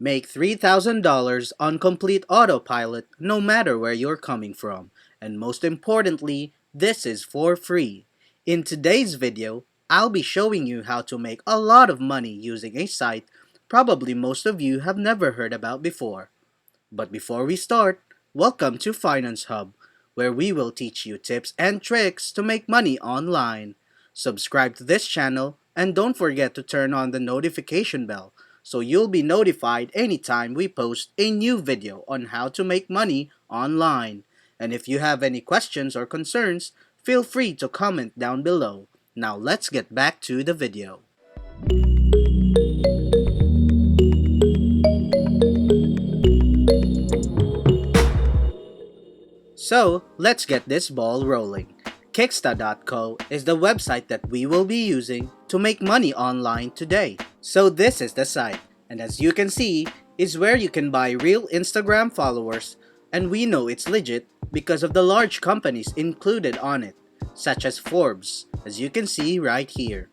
Make $3,000 on complete autopilot no matter where you're coming from. And most importantly, this is for free. In today's video, I'll be showing you how to make a lot of money using a site probably most of you have never heard about before. But before we start, welcome to Finance Hub, where we will teach you tips and tricks to make money online. Subscribe to this channel and don't forget to turn on the notification bell so you'll be notified anytime we post a new video on how to make money online. And if you have any questions or concerns, feel free to comment down below. Now let's get back to the video. So, let's get this ball rolling. Kicksta.co is the website that we will be using to make money online today. So this is the site, and as you can see, is where you can buy real Instagram followers, and we know it's legit because of the large companies included on it, such as Forbes, as you can see right here.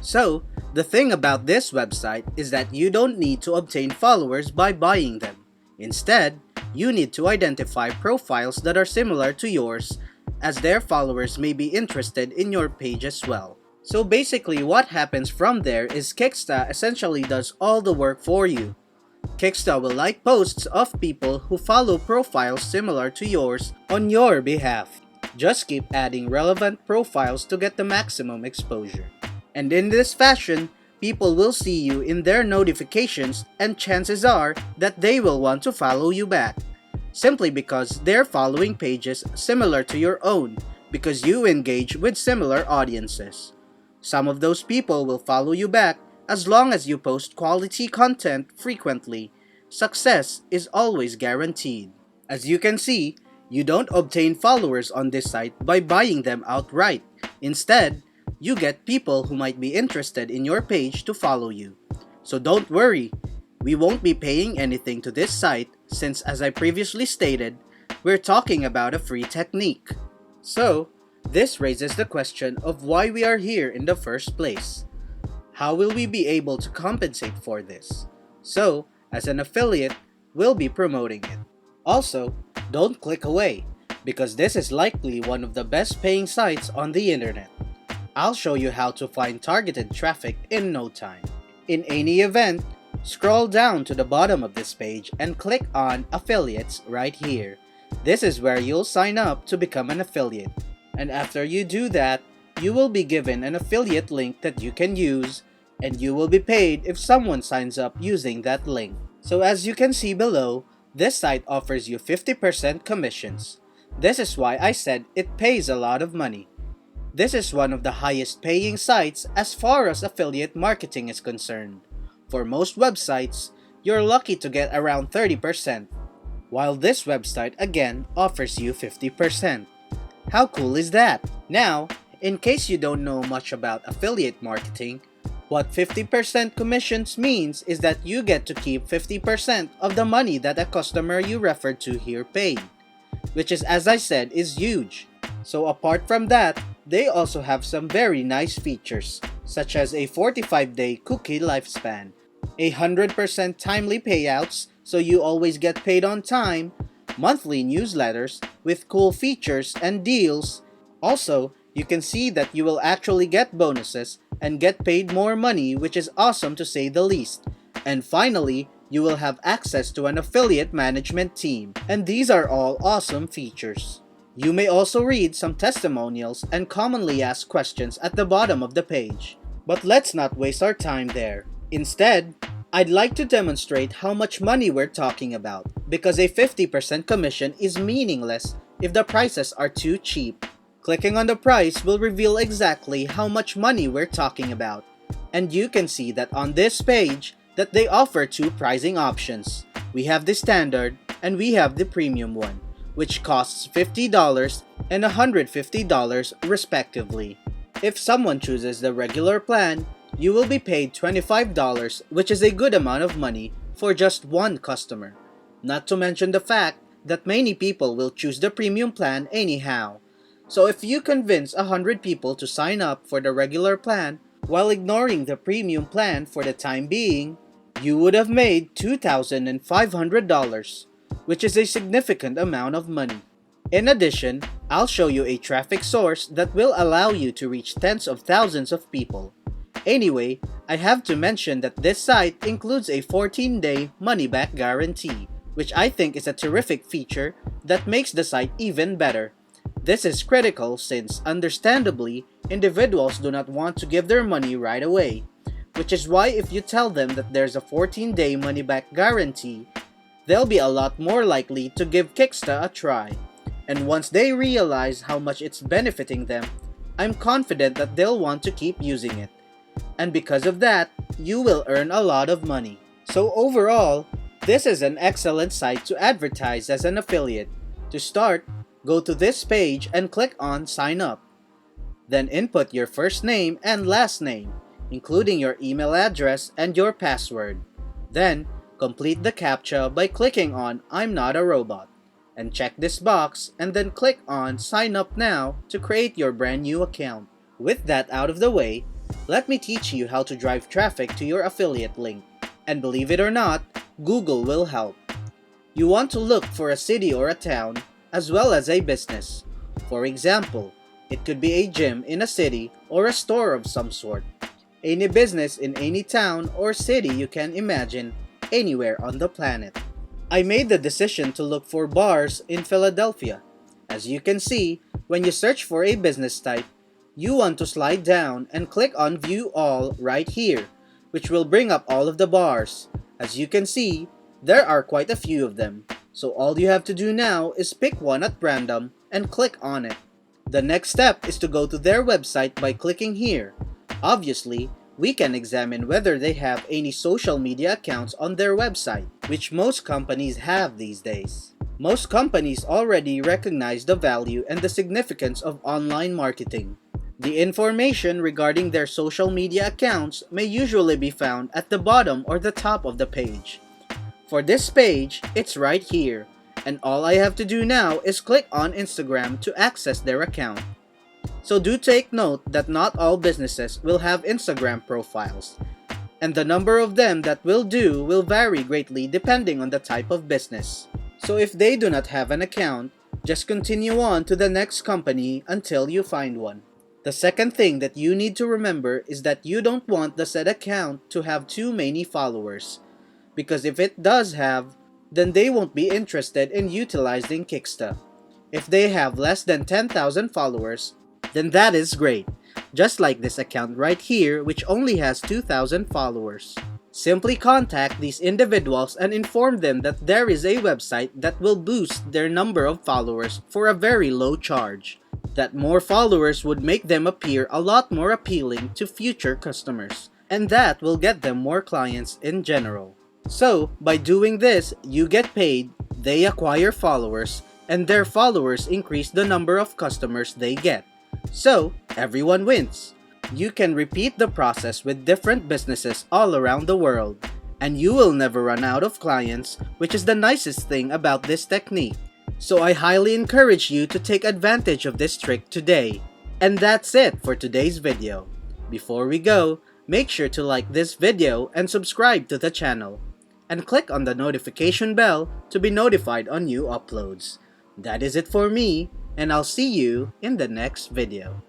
So, the thing about this website is that you don't need to obtain followers by buying them. Instead, you need to identify profiles that are similar to yours, as their followers may be interested in your page as well. So basically what happens from there is Kicksta essentially does all the work for you. Kicksta will like posts of people who follow profiles similar to yours on your behalf. Just keep adding relevant profiles to get the maximum exposure. And in this fashion, people will see you in their notifications and chances are that they will want to follow you back. Simply because they're following pages similar to your own because you engage with similar audiences. Some of those people will follow you back as long as you post quality content frequently. Success is always guaranteed. As you can see, you don't obtain followers on this site by buying them outright. Instead, you get people who might be interested in your page to follow you. So don't worry, we won't be paying anything to this site since, as I previously stated, we're talking about a free technique. So, this raises the question of why we are here in the first place. How will we be able to compensate for this? So, as an affiliate, we'll be promoting it. Also, don't click away, because this is likely one of the best paying sites on the internet. I'll show you how to find targeted traffic in no time. In any event, scroll down to the bottom of this page and click on Affiliates right here. This is where you'll sign up to become an affiliate. And after you do that, you will be given an affiliate link that you can use, and you will be paid if someone signs up using that link. So as you can see below, this site offers you 50% commissions. This is why I said it pays a lot of money. This is one of the highest paying sites as far as affiliate marketing is concerned. For most websites, you're lucky to get around 30%, while this website again offers you 50%. How cool is that? Now, in case you don't know much about affiliate marketing, what 50% commissions means is that you get to keep 50% of the money that a customer you referred to here paid, which is, as I said, is huge. So apart from that, they also have some very nice features, such as a 45-day cookie lifespan, 100% timely payouts so you always get paid on time, monthly newsletters with cool features and deals. Also, you can see that you will actually get bonuses and get paid more money, which is awesome to say the least. And finally, you will have access to an affiliate management team, and these are all awesome features. You may also read some testimonials and commonly asked questions at the bottom of the page. But let's not waste our time there. Instead, I'd like to demonstrate how much money we're talking about, because a 50% commission is meaningless if the prices are too cheap. Clicking on the price will reveal exactly how much money we're talking about. And you can see that on this page that they offer two pricing options. We have the standard and we have the premium one, which costs $50 and $150 respectively. If someone chooses the regular plan, you will be paid $25, which is a good amount of money for just one customer. Not to mention the fact that many people will choose the premium plan anyhow. So if you convince 100 people to sign up for the regular plan while ignoring the premium plan for the time being, you would have made $2,500, which is a significant amount of money. In addition, I'll show you a traffic source that will allow you to reach tens of thousands of people. Anyway, I have to mention that this site includes a 14-day money-back guarantee, which I think is a terrific feature that makes the site even better. This is critical since, understandably, individuals do not want to give their money right away, which is why if you tell them that there's a 14-day money-back guarantee, they'll be a lot more likely to give Kicksta a try. And once they realize how much it's benefiting them, I'm confident that they'll want to keep using it. And because of that, you will earn a lot of money. So overall, this is an excellent site to advertise as an affiliate. To start, go to this page and click on Sign Up. Then input your first name and last name, including your email address and your password. Then, complete the CAPTCHA by clicking on I'm not a robot. And check this box and then click on Sign Up Now to create your brand new account. With that out of the way, let me teach you how to drive traffic to your affiliate link. And believe it or not, Google will help. You want to look for a city or a town, as well as a business. For example, it could be a gym in a city or a store of some sort. Any business in any town or city you can imagine, anywhere on the planet. I made the decision to look for bars in Philadelphia. As you can see, when you search for a business type, you want to slide down and click on View All right here, which will bring up all of the bars. As you can see, there are quite a few of them. So all you have to do now is pick one at random and click on it. The next step is to go to their website by clicking here. Obviously, we can examine whether they have any social media accounts on their website, which most companies have these days. Most companies already recognize the value and the significance of online marketing. The information regarding their social media accounts may usually be found at the bottom or the top of the page. For this page, it's right here, and all I have to do now is click on Instagram to access their account. So do take note that not all businesses will have Instagram profiles, and the number of them that will do will vary greatly depending on the type of business. So if they do not have an account, just continue on to the next company until you find one. The second thing that you need to remember is that you don't want the said account to have too many followers, because if it does have, then they won't be interested in utilizing Kicksta. If they have less than 10,000 followers, then that is great, just like this account right here which only has 2,000 followers. Simply contact these individuals and inform them that there is a website that will boost their number of followers for a very low charge. That more followers would make them appear a lot more appealing to future customers, and that will get them more clients in general. So, by doing this, you get paid, they acquire followers, and their followers increase the number of customers they get. So, everyone wins. You can repeat the process with different businesses all around the world, and you will never run out of clients, which is the nicest thing about this technique. So I highly encourage you to take advantage of this trick today. And that's it for today's video. Before we go, make sure to like this video and subscribe to the channel. And click on the notification bell to be notified on new uploads. That is it for me, and I'll see you in the next video.